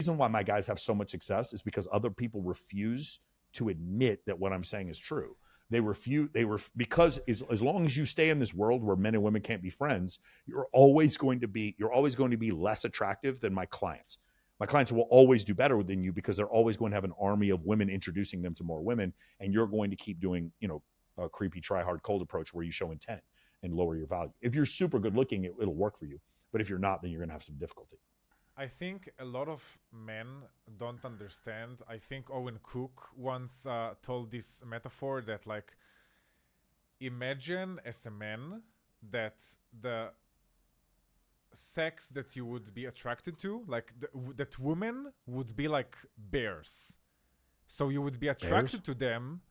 reason why my guys have so much success is because other people refuse to admit that what I'm saying is true. Because as long as you stay in this world where men and women can't be friends, you're always going to be less attractive than my clients. My clients will always do better than you because they're always going to have an army of women introducing them to more women, and you're going to keep doing, a creepy, try hard, cold approach where you show intent and lower your value. If you're super good looking, it'll work for you. But if you're not, then you're going to have some difficulty. I think a lot of men don't understand. I think Owen Cook once told this metaphor that, like, imagine as a man that the sex that you would be attracted to, like that women would be like bears. So you would be attracted to them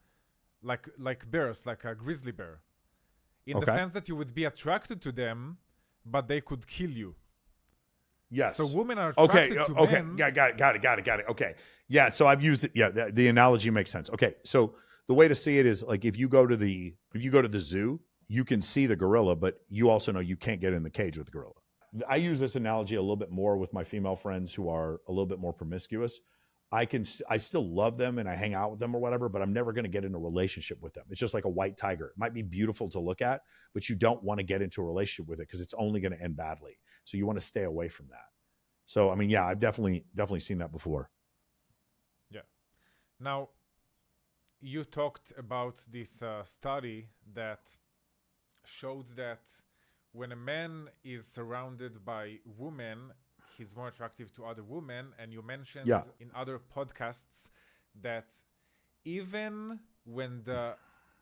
like bears, like a grizzly bear. In the sense that you would be attracted to them, but they could kill you. Yes. So women are attracted to men. Yeah, got it. Okay. Yeah, so I've used it. Yeah, the analogy makes sense. Okay, so the way to see it is like if you go to the zoo, you can see the gorilla, but you also know you can't get in the cage with the gorilla. I use this analogy a little bit more with my female friends who are a little bit more promiscuous. I still love them and I hang out with them or whatever, but I'm never going to get in a relationship with them. It's just like a white tiger. It might be beautiful to look at, but you don't want to get into a relationship with it because it's only going to end badly. So you want to stay away from that. So, I mean, yeah, I've definitely seen that before. Yeah. Now, you talked about this study that showed that when a man is surrounded by women, he's more attractive to other women. And you mentioned in other podcasts that even when the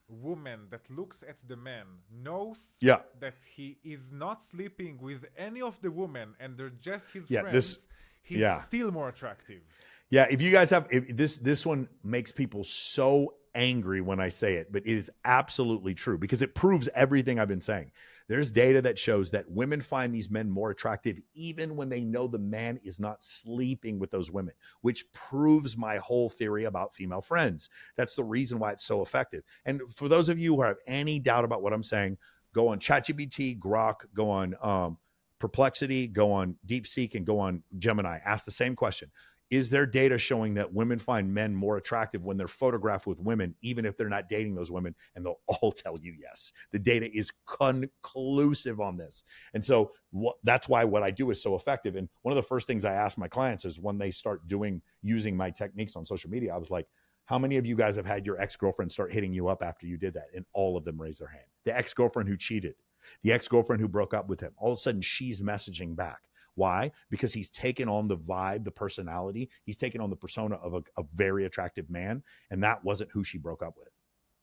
woman that looks at the man knows that he is not sleeping with any of the women and they're just his friends, he's still more attractive. Yeah, if you guys have this one makes people so angry when I say it, but it is absolutely true because it proves everything I've been saying. There's data that shows that women find these men more attractive even when they know the man is not sleeping with those women, which proves my whole theory about female friends. That's the reason why it's so effective. And for those of you who have any doubt about what I'm saying, go on ChatGPT, Grok, go on Perplexity, go on DeepSeek, and go on Gemini. Ask the same question. Is there data showing that women find men more attractive when they're photographed with women, even if they're not dating those women? And they'll all tell you yes. The data is conclusive on this. And so that's why what I do is so effective. And one of the first things I ask my clients is when they start using my techniques on social media, I was like, how many of you guys have had your ex-girlfriend start hitting you up after you did that? And all of them raise their hand. The ex-girlfriend who cheated, the ex-girlfriend who broke up with him, all of a sudden she's messaging back. Why? Because he's taken on the vibe, the personality. He's taken on the persona of a very attractive man, and that wasn't who she broke up with.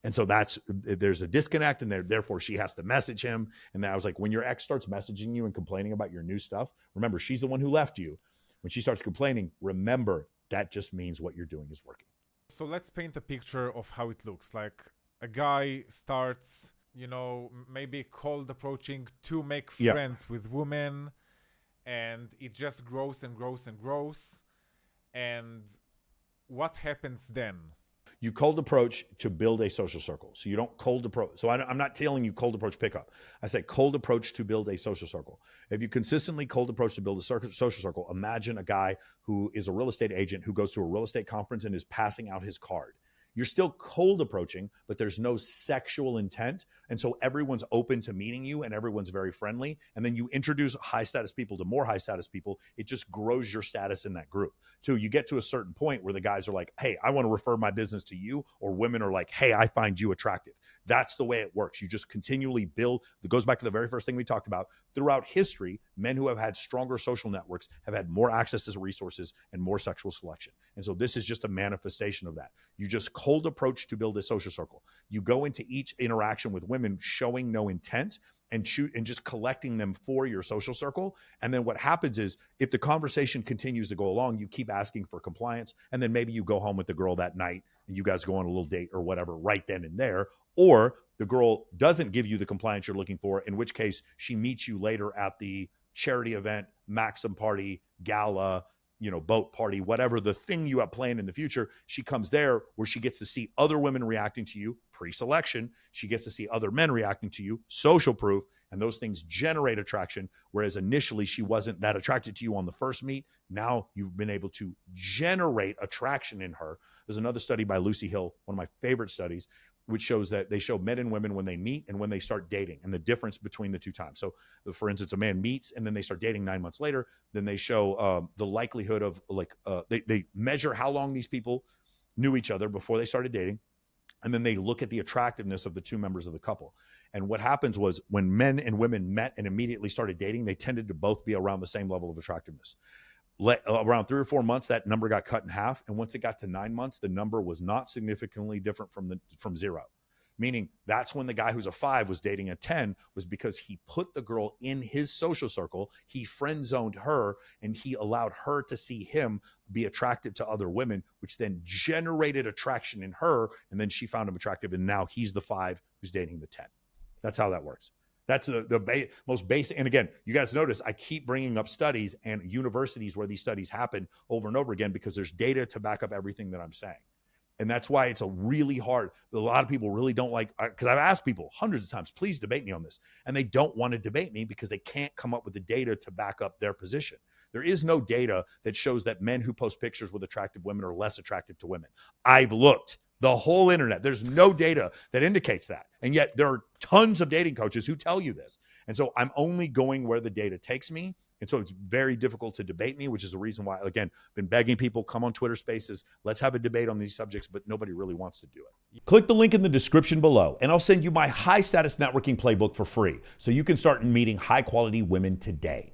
And so there's a disconnect, and therefore she has to message him. And then I was like, when your ex starts messaging you and complaining about your new stuff, remember, she's the one who left you. When she starts complaining, remember, that just means what you're doing is working. So let's paint a picture of how it looks. Like a guy starts, maybe cold approaching to make friends with women. And it just grows and grows and grows. And what happens then? You cold approach to build a social circle. So you don't cold approach. So I'm not telling you cold approach pickup. I say cold approach to build a social circle. If you consistently cold approach to build a social circle, imagine a guy who is a real estate agent who goes to a real estate conference and is passing out his card. You're still cold approaching, but there's no sexual intent. And so everyone's open to meeting you and everyone's very friendly. And then you introduce high status people to more high status people. It just grows your status in that group. Too, you get to a certain point where the guys are like, hey, I want to refer my business to you. Or women are like, hey, I find you attractive. That's the way it works. You just continually build. It goes back to the very first thing we talked about. Throughout history, men who have had stronger social networks have had more access to resources and more sexual selection. And so this is just a manifestation of that. You just cold approach to build a social circle. You go into each interaction with women showing no intent and just collecting them for your social circle. And then what happens is if the conversation continues to go along, you keep asking for compliance. And then maybe you go home with the girl that night and you guys go on a little date or whatever right then and there. Or the girl doesn't give you the compliance you're looking for, in which case she meets you later at the charity event, Maxim party, gala, boat party, whatever the thing you have planned in the future. She comes there where she gets to see other women reacting to you, pre-selection. She gets to see other men reacting to you, social proof, and those things generate attraction. Whereas initially she wasn't that attracted to you on the first meet. Now you've been able to generate attraction in her. There's another study by Lucy Hill, one of my favorite studies, which shows that they show men and women when they meet and when they start dating and the difference between the two times. So for instance, a man meets and then they start dating 9 months later. Then they show the likelihood of they measure how long these people knew each other before they started dating. And then they look at the attractiveness of the two members of the couple. And what happens was when men and women met and immediately started dating, they tended to both be around the same level of attractiveness. Around 3 or 4 months, that number got cut in half. And once it got to 9 months, the number was not significantly different from zero. Meaning that's when the guy who's a 5 was dating a 10, was because he put the girl in his social circle. He friend zoned her and he allowed her to see him be attractive to other women, which then generated attraction in her. And then she found him attractive. And now he's the 5 who's dating the 10. That's how that works. That's the most basic. And again, you guys notice I keep bringing up studies and universities where these studies happen over and over again, because there's data to back up everything that I'm saying. And that's why it's a really hard, a lot of people really don't like, because I've asked people hundreds of times, please debate me on this. And they don't want to debate me because they can't come up with the data to back up their position. There is no data that shows that men who post pictures with attractive women are less attractive to women. I've looked the whole internet. There's no data that indicates that. And yet there are tons of dating coaches who tell you this. And so I'm only going where the data takes me. And so it's very difficult to debate me, which is the reason why, again, I've been begging people, come on Twitter Spaces. Let's have a debate on these subjects, but nobody really wants to do it. Click the link in the description below, and I'll send you my high status networking playbook for free so you can start meeting high quality women today.